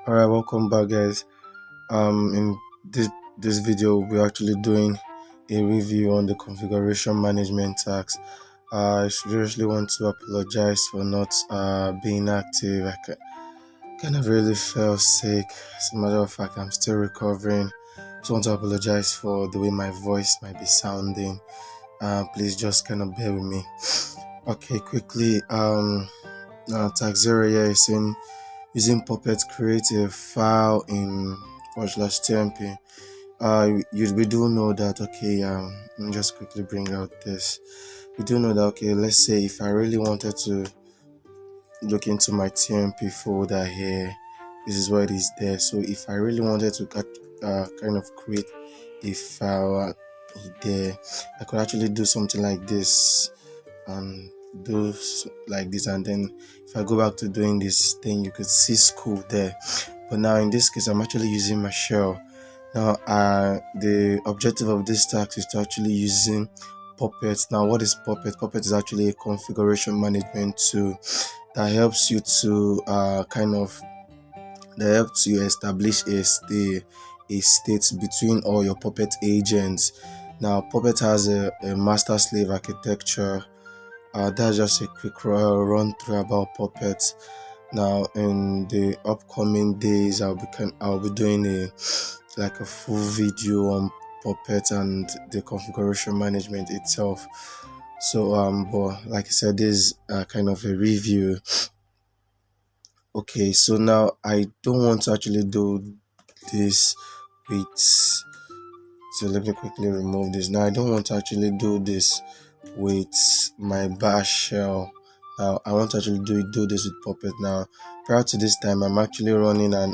All right, welcome back, guys. In this video, we're actually doing a review on the configuration management task. I seriously want to apologize for not being active. Kind of really felt sick. As a matter of fact, I'm still recovering. Just want to apologize for the way my voice might be sounding. Please just kind of bear with me. Okay, quickly. Task 0 here is in using Puppet create a file in /tmp. We do know that, okay, let me just quickly bring out this. We do know that, okay, let's say if I really wanted to look into my tmp folder here, this is where it is there. So if I really wanted to kind of create a file there, I could actually do something like this and like this, and then if I go back to doing this, then you could see school there. But now in this case, I'm actually using my shell. Now the objective of this task is to actually using Puppet. Now what is Puppet? Puppet is actually a configuration management tool that helps you to that helps you establish a state between all your Puppet agents. Now Puppet has a master slave architecture. That's just a quick run through about Puppet. Now in the upcoming days, I'll be doing a full video on Puppet and the configuration management itself. So but like I said, this is kind of a review. Okay, so now I don't want to actually do this with, so let me quickly remove this. Now I don't want to actually do this with my bash shell. Now I want to actually do this with Puppet. Now prior to this time, I'm actually running an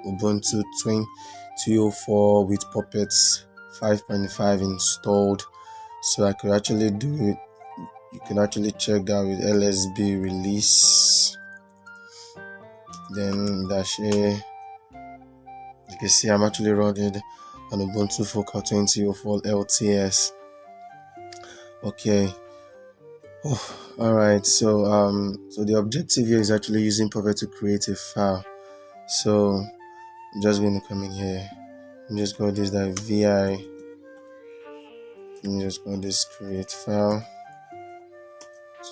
Ubuntu 2004 with Puppet 5.5 installed, so I could actually do it. You can actually check that with lsb release, then -a. You can see I'm actually running an Ubuntu Focal 2004 LTS. Okay. All right. So the objective here is actually using Puppet to create a file. So I'm just going to come in here and just go this like vi, and just go this create file.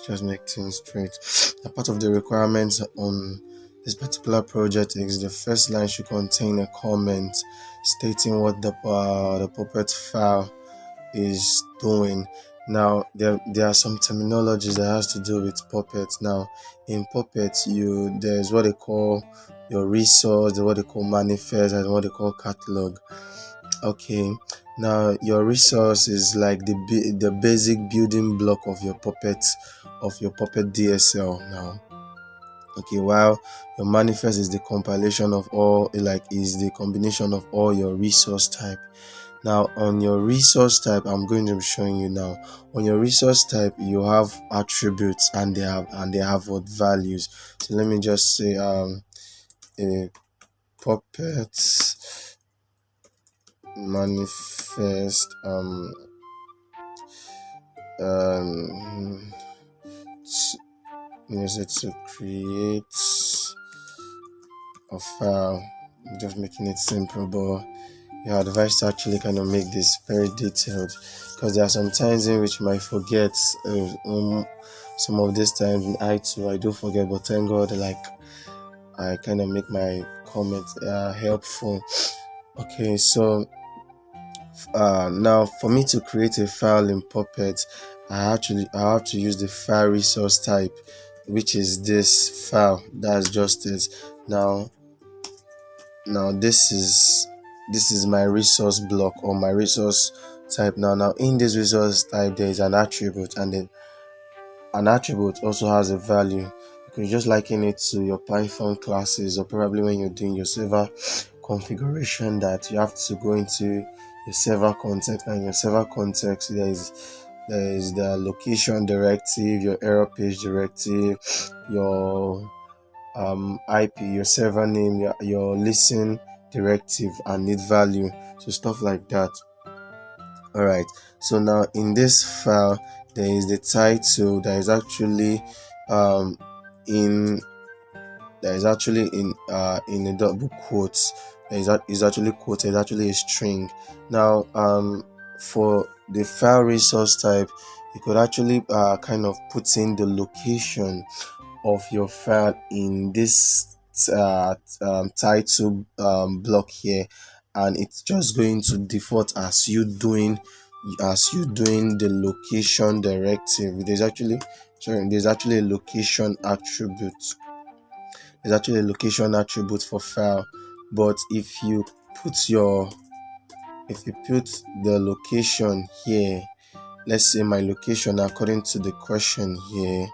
Just make things straight. A part of the requirements on this particular project is the first line should contain a comment stating what the Puppet file is doing. Now there are some terminologies that has to do with Puppet. Now in Puppet, there's what they call your resource, there's what they call manifest, and what they call catalog. Okay, now your resource is like the basic building block of your Puppet DSL. Now, okay, while your manifest is the compilation of all, is the combination of all your resource type. Now on your resource type, I'm going to be showing you now. On your resource type, you have attributes, and they have what values. So let me just say a Puppet manifest use it to create a file. I'm just making it simple, but you're advised to actually kind of make this very detailed, because there are some times in which you might forget. Some of these times I do forget, but thank God, like, I kind of make my comments helpful. Okay, so now for me to create a file in Puppet, I have to use the file resource type, which is this file. That's just it. Now this is my resource block, or my resource type. Now in this resource type, there is an attribute, and an attribute also has a value. You can just liken it to your Python classes, or probably when you're doing your server configuration, that you have to go into your server context, and your server context, there is the location directive, your error page directive, your IP, your server name, your listen directive, and need value. So stuff like that. All right. So now in this file, there is the title that is actually in that is actually in a double quotes, is actually quoted, actually a string. Now for the file resource type, you could actually kind of put in the location of your file in this title block here, and it's just going to default as you doing the location directive. There's actually a location attribute. There's actually a location attribute for file, but put your if you put the location here, let's say my location according to the question here,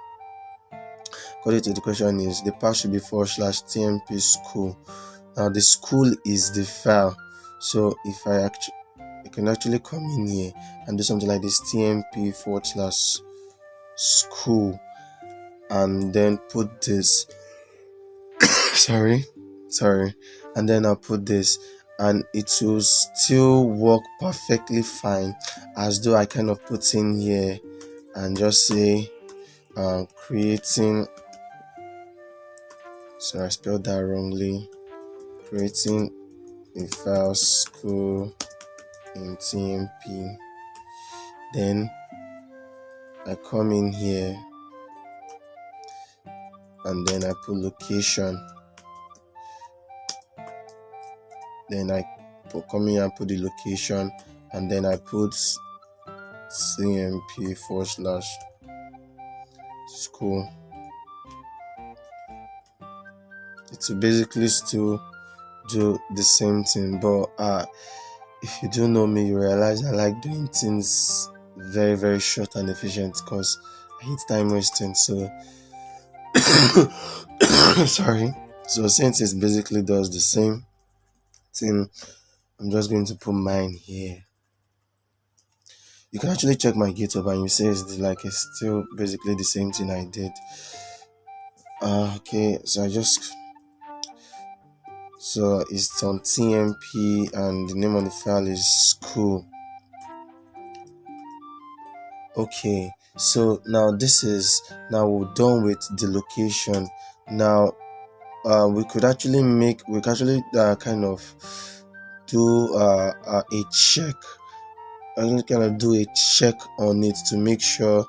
according to the question is the path should be /tmp school. Now the school is the file, so if I can actually come in here and do something like this, tmp /school, and then put this sorry and then I'll put this, and it will still work perfectly fine, as though I kind of put in here and just say creating, so I spelled that wrongly, creating a file school in tmp. Then I come in here and then I put location. Then I come here and put the location, and then I put tmp /school. It will basically still do the same thing, but if you do know me, you realize I like doing things very, very short and efficient, because I hate time wasting. So sorry. So since it basically does the same thing, I'm just going to put mine here. You can actually check my GitHub and you say it's still basically the same thing I did. Okay, so it's on tmp and the name of the file is school. Okay, so now we're done with the location. Now we could actually kind of do a check. I'm kind of do a check on it to make sure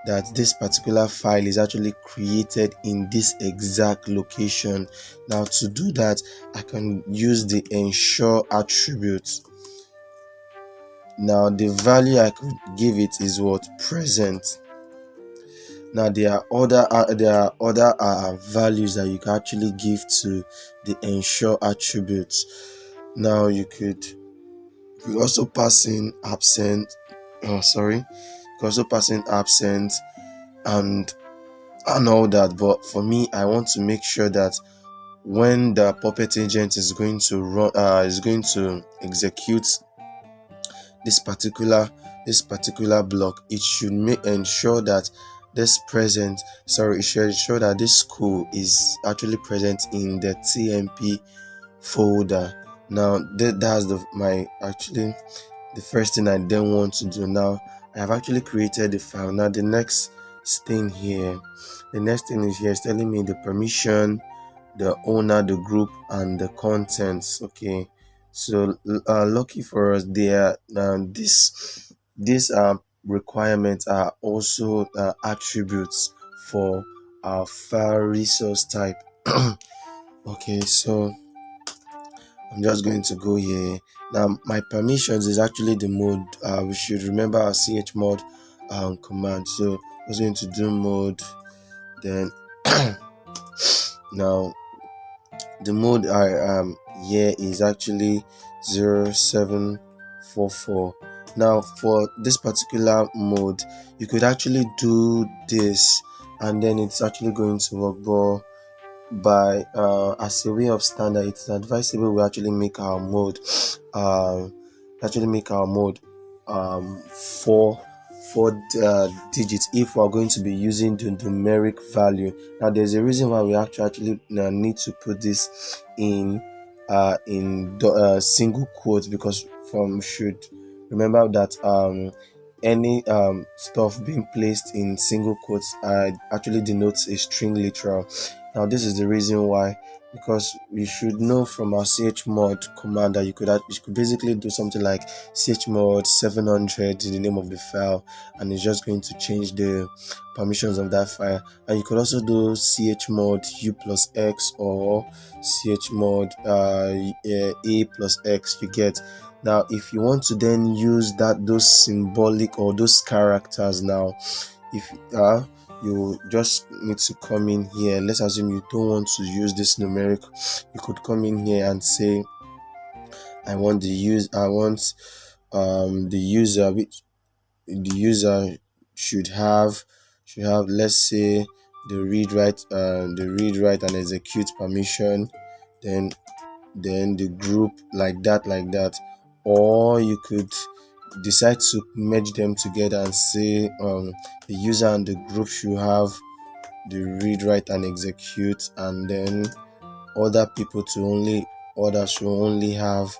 that this particular file is actually created in this exact location. Now to do that, I can use the ensure attribute. Now the value I could give it is what? Present. Now there are other values that you can actually give to the ensure attributes. Now you could also pass in absent. You could also pass in absent and all that. But for me, I want to make sure that when the Puppet agent is going to execute this particular block, it should ensure that this school is actually present in the tmp folder. Now that's the first thing I then want to do. Now I have actually created the file. Now the next thing is here is telling me the permission, the owner, the group, and the contents. Okay, so lucky for us, these requirements are also attributes for our file resource type. Okay, so I'm just going to go here. Now my permissions is actually the mode. We should remember our chmod command. So I was going to do mode, then now the mode I am here is actually 0744. Now for this particular mode, you could actually do this and then it's actually going to work, but by as a way of standard, it's advisable we actually make our mode four digits if we are going to be using the numeric value. Now there's a reason why we actually need to put this in single quotes, because should remember that any stuff being placed in single quotes actually denotes a string literal. Now this is the reason why, because we should know from our chmod command that you could basically do something like chmod 700 in the name of the file, and it's just going to change the permissions of that file. And you could also do chmod u plus x or chmod a plus x, you get. Now if you want to then use those symbolic or those characters, now if you just need to come in here. Let's assume you don't want to use this numeric. You could come in here and say I want the user, which the user should have, let's say, the read write and execute permission, then the group, like that. Or you could decide to merge them together and say the user and the group should have the read write and execute, and then others should only have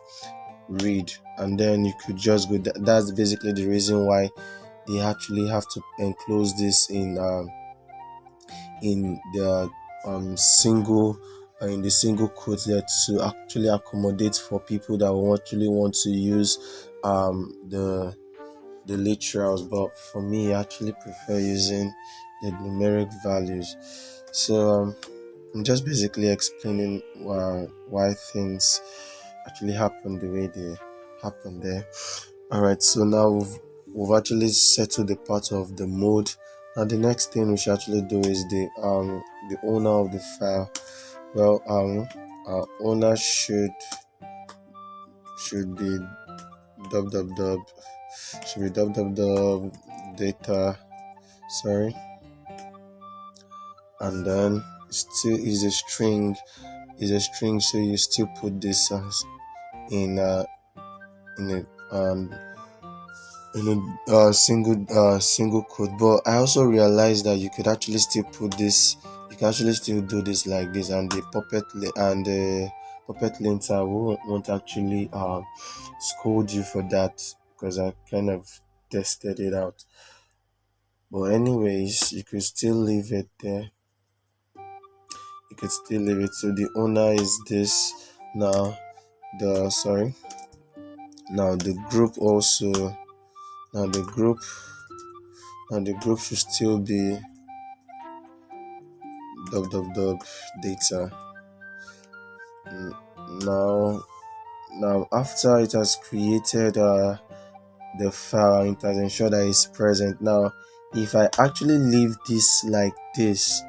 read. And then you could just go. That's basically the reason why they actually have to enclose this in the single in the single quote there, to actually accommodate for people that will actually want to use the literals. But for me, I actually prefer using the numeric values. So I'm just basically explaining why things actually happen the way they happen there. Alright, so now we've actually settled the part of the mode. Now the next thing we should actually do is the owner of the file. Well, our owner should be www data, sorry, and then still is a string, so you still put this in a single quote. But I also realized that you could actually still do this like this, and the puppet linter won't actually scold you for that, because I kind of tested it out. But anyways, you could still leave it there. So the owner is this. Now the group also, now the group should still be www data. Now after it has created the file, it has ensured that it's present. Now if I actually leave this like this,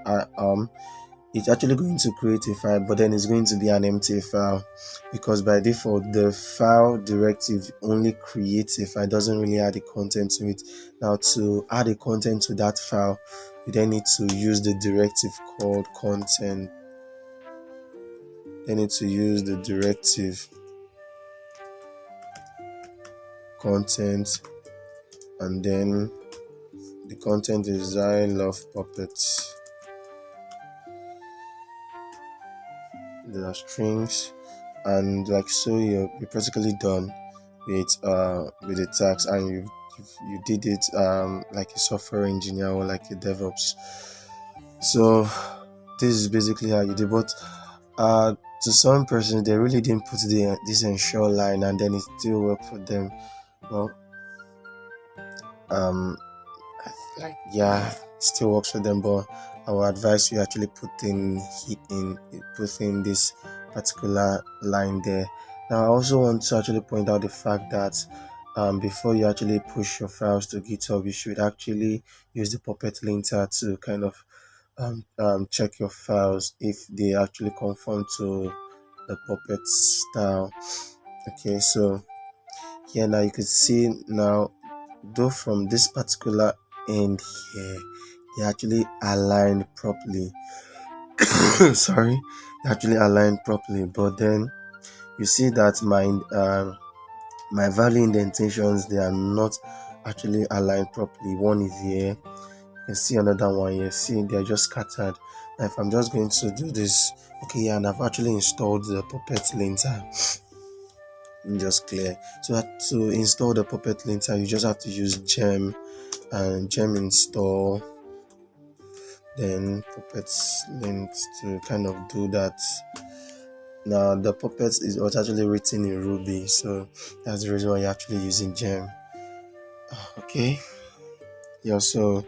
it's actually going to create a file, but then it's going to be an empty file, because by default the file directive only creates a file, it doesn't really add the content to it. Now to add the content to that file, you then need to use the directive called content. Then need to use the directive content, and then the content is I love puppets. There are strings, and like so you're practically done with the tags, and you did it like a software engineer or like a DevOps. So this is basically how you do. But to some persons, they really didn't put this ensure line, and then it still worked for them. Well, it still works for them, but I would advise you actually put in this particular line there. Now I also want to actually point out the fact that before you actually push your files to GitHub, you should actually use the Puppet linter to kind of check your files if they actually conform to the Puppet style. Okay, so here now you can see now, though from this particular end here, they actually aligned properly. Sorry, they actually aligned properly, but then you see that my value indentations, they are not actually aligned properly. One is here, you can see another one here. See, they are just scattered. Now if I'm just going to do this, okay, and I've actually installed the Puppet linter. Just clear. So to install the Puppet linter, you just have to use gem and gem install then puppets linked to kind of do that. Now the puppets is was actually written in Ruby, so that's the reason why you're actually using gem. Okay, you also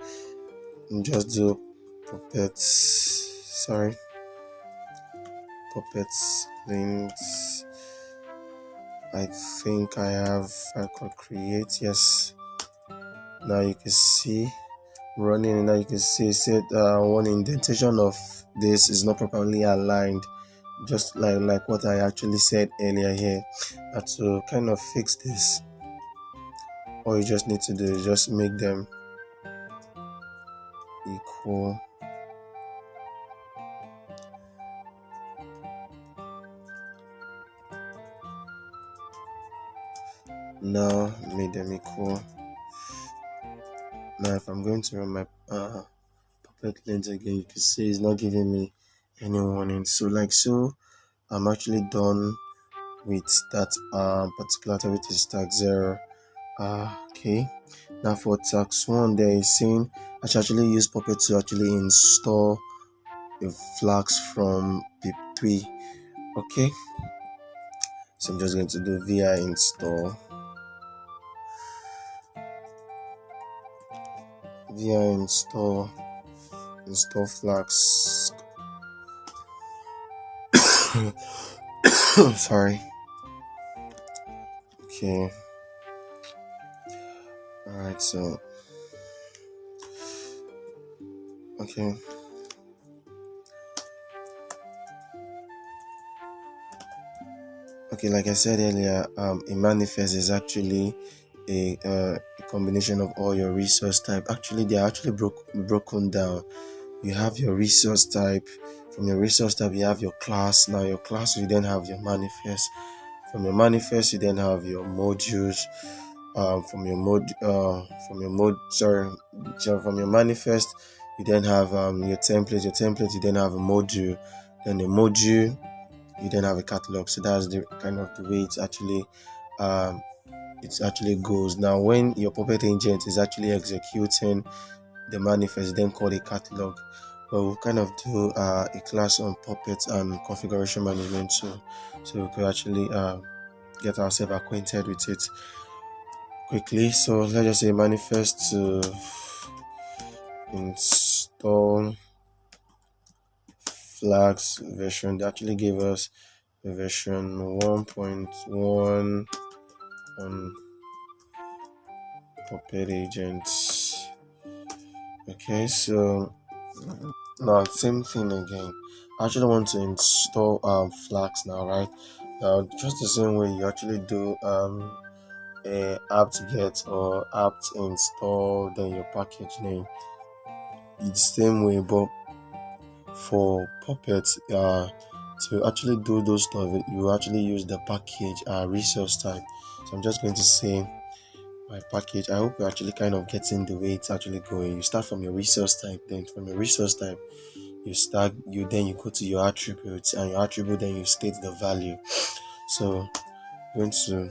just do puppets, sorry, puppets links. I think I have, I could create, yes. Now you can see running, and now you can see it said one indentation of this is not properly aligned, just like what I actually said earlier here. Now to kind of fix this, all you just need to do is just make them equal. Now make them equal. Now if I'm going to run my puppet lens again, you can see it's not giving me any warning. So like so, I'm actually done with that particular type, which is tag 0. Okay, now for tax 1, there is saying I should actually use puppet to actually install the flags from pip3. Okay, so I'm just going to do vi install install flags. Sorry. Okay, all right, so okay, like I said earlier, a manifest is actually a combination of all your resource type. Actually, they are actually broken down. You have your resource type. From your resource type, you have your class. Now your class, you then have your manifest. From your manifest, you then have your modules. From your manifest, you then have your template. Your template, you then have a module. Then a module, you then have a catalog. So that's the kind of the way it actually goes. Now when your puppet agent is actually executing the manifest, then called a catalog, but we'll kind of do a class on puppets and configuration management, so we could actually get ourselves acquainted with it quickly. So let's just say manifest to install flags version. They actually gave us the version 1.1 on puppet agents. Okay, so now same thing again. I actually want to install flags now, right? Now just the same way you actually do a apt get or apt install, then your package name. It's the same way, but for puppets to actually do those stuff, you actually use the package resource type. So I'm just going to say my package. I hope you're actually kind of getting the way it's actually going. You start from your resource type, then from your resource type then you go to your attributes, and your attribute, then you state the value. So going to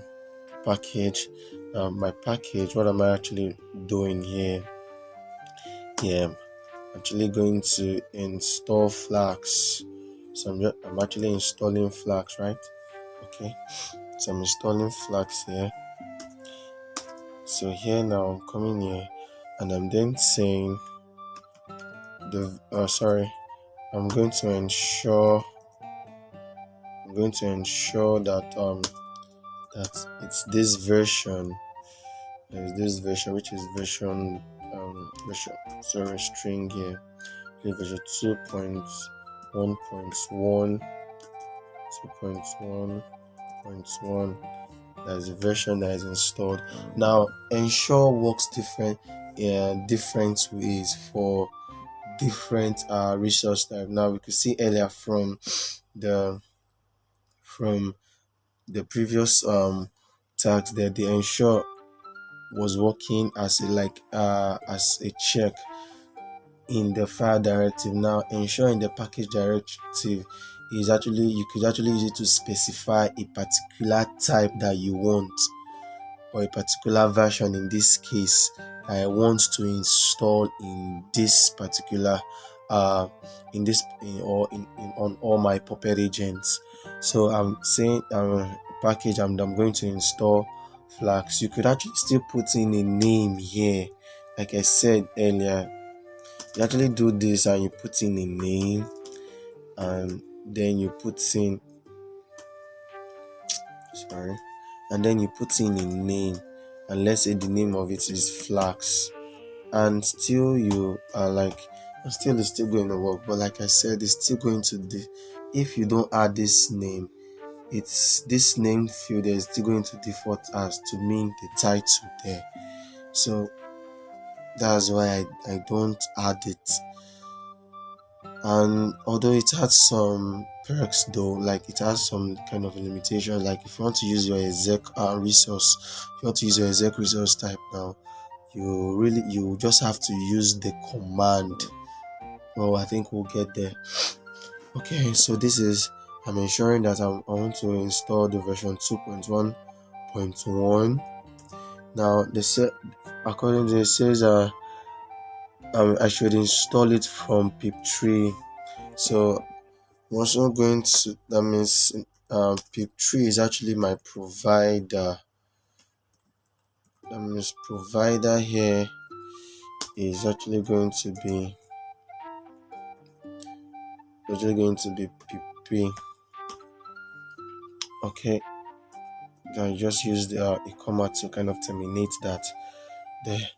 package, my package, what am I actually doing here? Yeah, actually going to install flags. So I'm actually installing flags, right? Okay, so I'm installing flags here. So here now I'm coming here, and I'm then saying I'm going to ensure that that it's this version. There's this version, which is string here. Okay, version 2.1.1, 2.1.1. That's the version that is installed. Now ensure works different ways for different resource type. Now we could see earlier from the previous tags that the ensure was working as as a check in the file directive. Now ensure in the package directive is actually, you could actually use it to specify a particular type that you want, or a particular version. In this case, I want to install in this particular uh in this in on all my puppet agents. So I'm saying package I'm going to install Flax. You could actually still put in a name here. Like I said earlier, you actually do this and you put in a name, and then you put in sorry and then you put in a name, and let's say the name of it is Flax, and still you are like, and still it's still going to work. But like I said, it's still going to if you don't add this name, it's this name field is still going to default as to mean the title there. So that's why I don't add it. And although it has some perks though, like it has some kind of limitation, like if you want to use your exec resource, if you want to use your exec resource type now, you just have to use the command. Well, I think we'll get there. Okay, so this is, I'm ensuring that I want to install the version 2.1.1. Now they say, according to it says I should install it from pip3. So I'm also going to, that means pip3 is actually my provider. That means provider here is actually going to be pip3. Okay, I just used a comma to kind of terminate that there.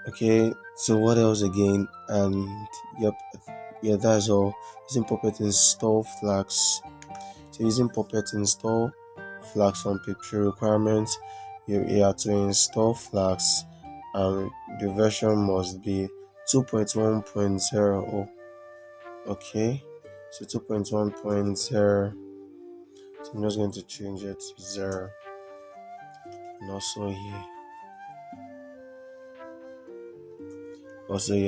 Okay, so what else again? And yep, yeah, that's all. Using Puppet install Flax. So using Puppet install Flax on pip3 requirements, you have to install Flax, and the version must be 2.1.0. Oh, okay, so 2.1.0. So I'm just going to change it to 0, and also here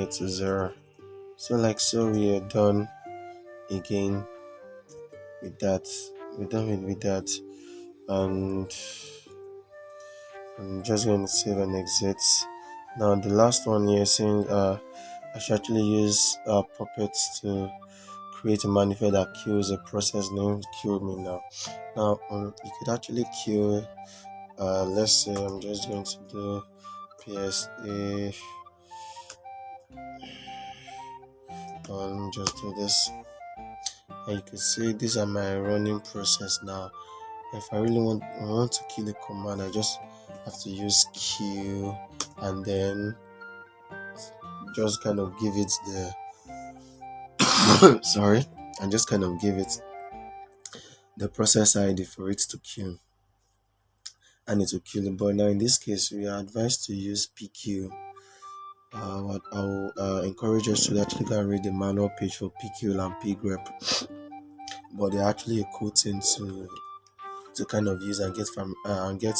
to 0. So like so, we are done again with that. We're done with that, and I'm just going to save and exit. Now the last one here saying I should actually use puppets to create a manifest that kills a process named kill me now. Now you could actually kill let's say I'm just going to do PSA, just do this, and you can see these are my running process now. If I really want to kill a command, I just have to use kill, and then just kind of give it the sorry, and just kind of give it the process ID for it to kill, and it will kill it. But now in this case, we are advised to use PQ. What I will encourage us to actually go and read the manual page for PQ and pgrep, but they're actually a cool thing to kind of use and get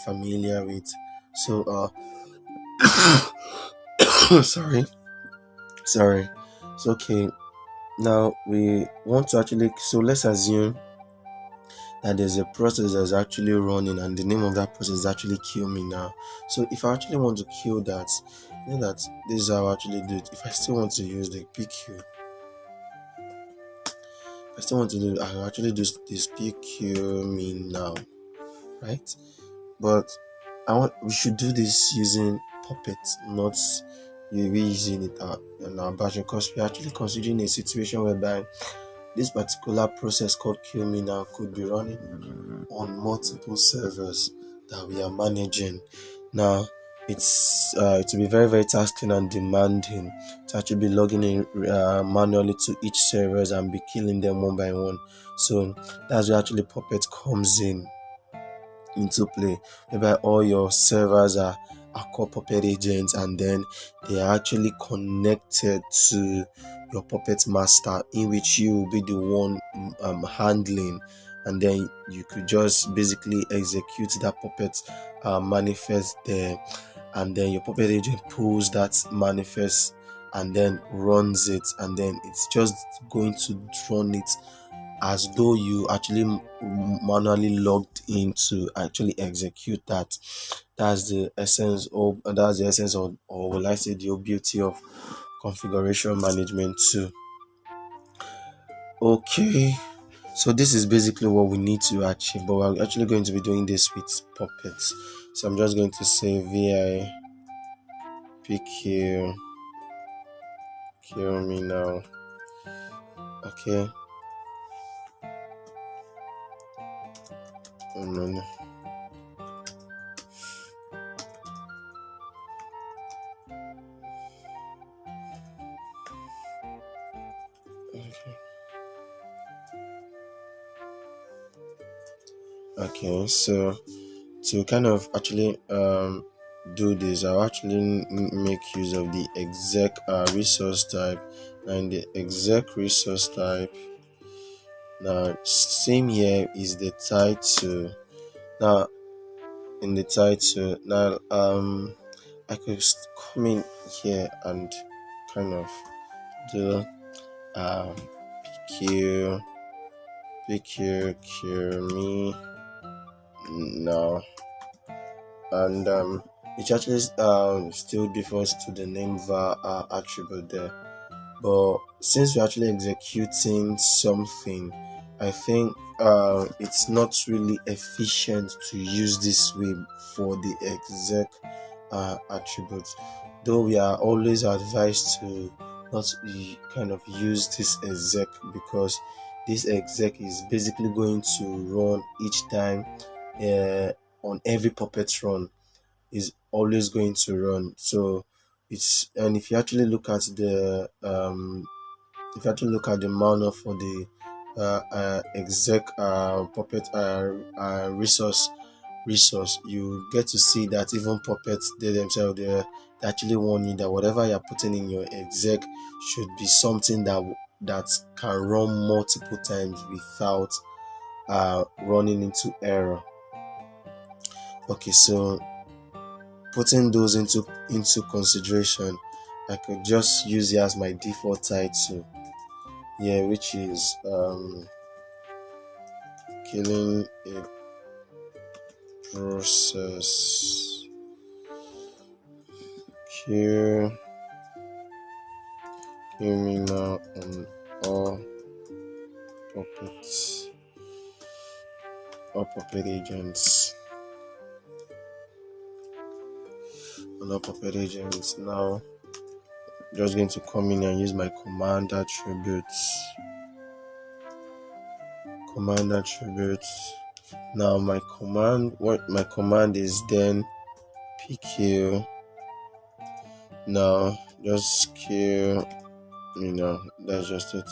familiar with. So sorry. So okay, now we want to actually, so let's assume that there's a process that's actually running, and the name of that process is actually kill me now. So if I actually want to kill that, you know that this is how I actually do it. If I still want to use the PQ, I still want to do, I actually do this PQ me now, right? But we should do this using Puppet, not using it in our version, because we're actually considering a situation whereby this particular process called kill me now could be running on multiple servers that we are managing. Now it will be very very tasking and demanding to actually be logging in manually to each servers and be killing them one by one. So that's where actually Puppet comes into play, whereby all your servers are called Puppet agents, and then they are actually connected to your Puppet master, in which you will be the one handling, and then you could just basically execute that Puppet manifest there, and then your Puppet agent pulls that manifest and then runs it, and then it's just going to run it as though you actually manually logged in to actually execute that. That's the essence of, or will I say the beauty of configuration management too. Okay, so this is basically what we need to achieve, but we're actually going to be doing this with puppets. So I'm just going to say vi pq kill me now. Okay. No. Okay. Okay, so to kind of actually do this, I'll actually make use of the exec resource type. And the exec resource type, now same here is the title. Now in the title, now I could come in here and kind of do um pq cure me now, and it actually still defers to the name var attribute there. But since we're actually executing something, I think it's not really efficient to use this way for the exec attributes. Though we are always advised to not kind of use this exec, because this exec is basically going to run each time on every puppet run, is always going to run. So it's, and if you actually look at the manual for the exec puppet resource, you get to see that even puppets, they themselves, they actually warn you that whatever you're putting in your exec should be something that can run multiple times without running into error. Okay, so putting those into consideration, I could just use it as my default title, yeah, which is killing a process. Kill me now on all puppets, all puppet agents, on all puppet agents. Now just going to come in and use my command attributes. Now my command is then pq. Now just kill, that's just it.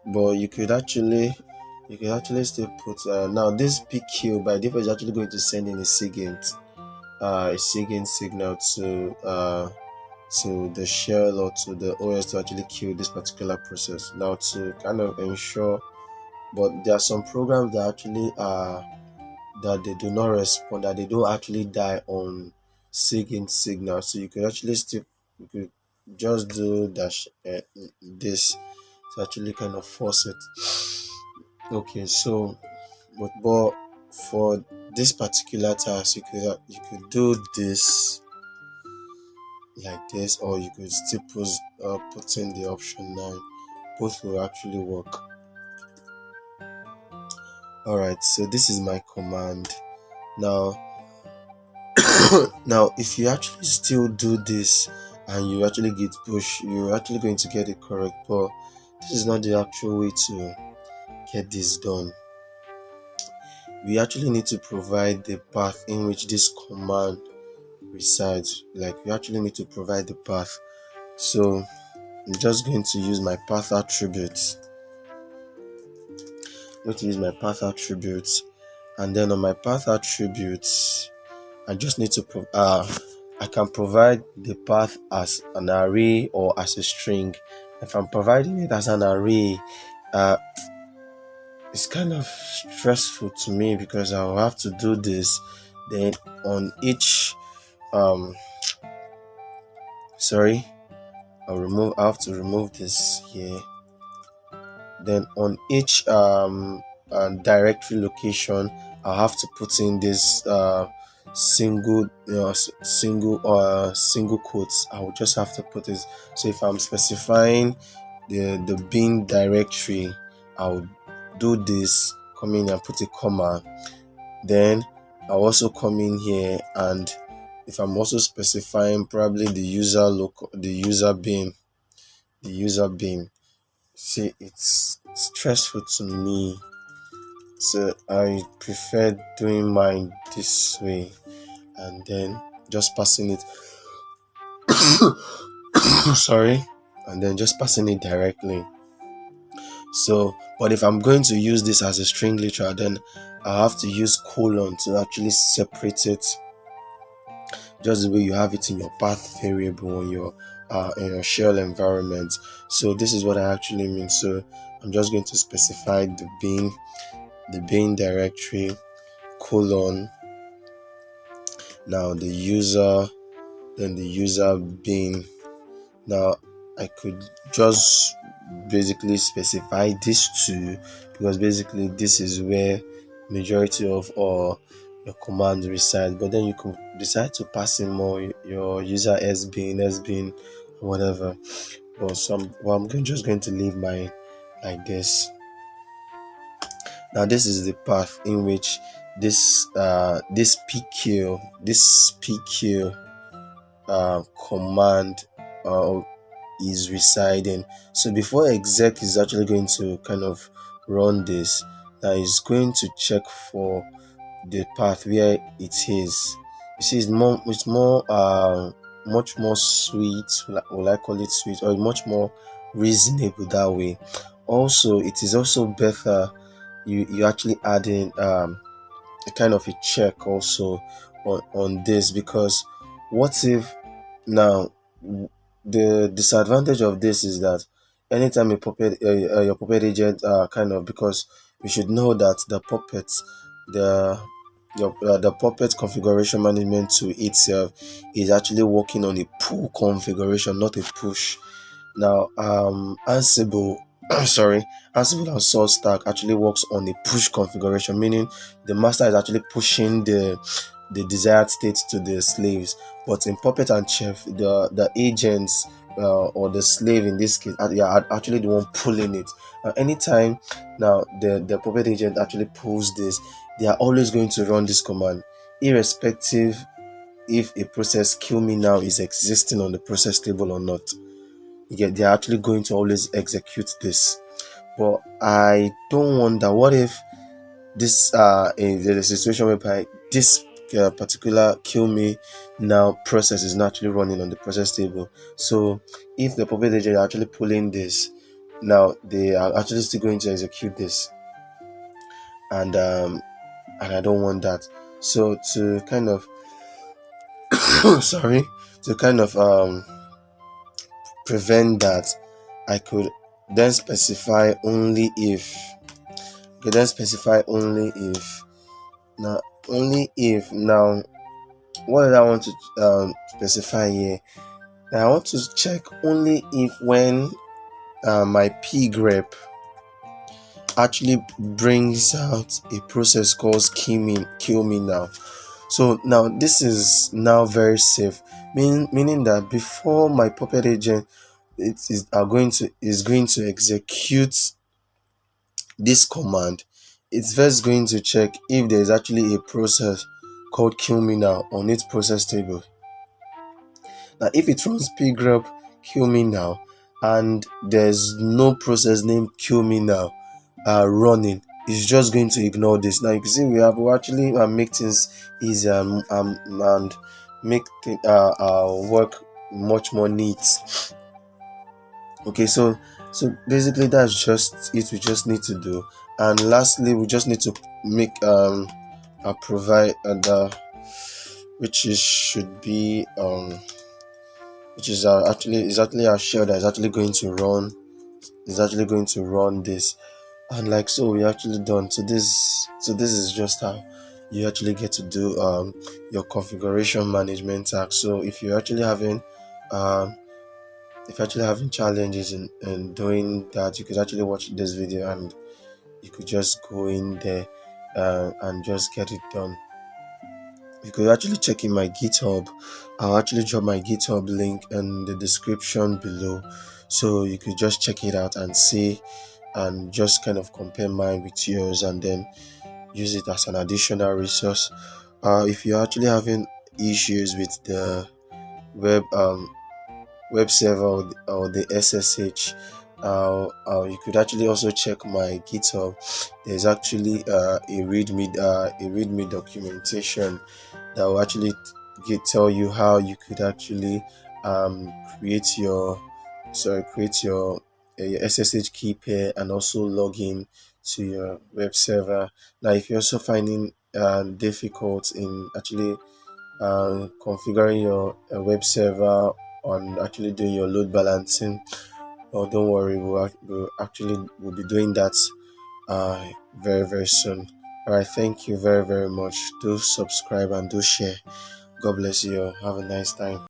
But you could actually still put now this pq by default is actually going to send in a SIGINT signal to the shell or to the OS to actually kill this particular process. Now to kind of ensure, but there are some programs that actually that they do not respond, that they don't actually die on SIGINT signal. So you could actually you could just do dash this to actually kind of force it. Okay, so but for this particular task, you could do this like this, or you could still put in the option 9. Both will actually work. Alright, so this is my command. Now now if you actually still do this and you actually get push, you're actually going to get it correct, but this is not the actual way to get this done. We actually need to provide the path in which this command resides. Like, we actually need to provide the path. So I'm just going to use my path attributes. And then on my path attributes, I just need to I can provide the path as an array or as a string. If I'm providing it as an array, it's kind of stressful to me because I'll have to do this. Then on each sorry, I have to remove this here. Then on each directory location, I'll have to put in this single single quotes. I will just have to put it. So if I'm specifying the bin directory, I'll do this, come in and put a comma. Then I'll also come in here, and if I'm also specifying probably the user bin. See, it's stressful to me, so I prefer doing mine this way, and then just passing it sorry, and then just passing it directly. So, but if I'm going to use this as a string literal, then I have to use colon to actually separate it, just the way you have it in your path variable in your shell environment. So this is what I actually mean. So I'm just going to specify the bin directory, colon, now the user, then the user bin. Now I could just basically specify this too, because basically this is where majority of all your commands reside. But then you could decide to pass in more your user sbin, whatever. But just going to leave mine like this. Now this is the path in which this pq command is residing. So before exec is actually going to kind of run this, now it's going to check for the path where it is. You see, it's more much more sweet, will I call it sweet, or much more reasonable that way. Also, it is also better you actually add in a kind of a check also on this, because what if now the disadvantage of this is that anytime your puppet agent kind of, because you should know that the the puppet configuration management tool itself is actually working on a pull configuration, not a push. Now Ansible sorry, Ansible and Salt Stack actually works on a push configuration, meaning the master is actually pushing the desired state to the slaves. But in Puppet and Chef, the agents or the slave in this case are actually the one pulling it. Anytime now the Puppet agent actually pulls this, they are always going to run this command, irrespective if a process kill me now is existing on the process table or not. They're actually going to always execute this. But I don't want that. What if this is a situation whereby this particular kill me now process is not actually running on the process table? So if the puppet agent are actually pulling this, now they are actually still going to execute this, and I don't want that. So to kind of sorry, to kind of prevent that, I could then specify only if now what did I want to specify here? Now I want to check only if when my pgrep actually brings out a process called kill me now. So now this is now very safe, meaning that before my puppet agent is going to execute this command, it's first going to check if there is actually a process called kill me now on its process table. Now if it runs pgrep kill me now and there's no process named kill me now running, it's just going to ignore this. Now you can see we actually make things easier and make work much more neat. Okay, so basically that's just it. We just need to do, and lastly we just need to make provide which is should be which is actually our shell that is actually going to run this, and like so we actually done. So this is just how you actually get to do your configuration management task. So if you're actually having challenges in doing that, you could actually watch this video and you could just go in there and just get it done. you could actually check in my GitHub. I'll actually drop my GitHub link in the description below, so you could just check it out and see, and just kind of compare mine with yours, and then use it as an additional resource. If you're actually having issues with the web web server, or the SSH, you could actually also check my GitHub. There's actually a readme documentation that will actually tell you how you could actually um, create your your SSH key pair, and also log in to your web server. Now, if you're also finding difficult in actually configuring your web server, on actually doing your load balancing, oh, don't worry, we'll be doing that uh, very very soon. All right, thank you very very much. Do subscribe and do share. God bless you. Have a nice time.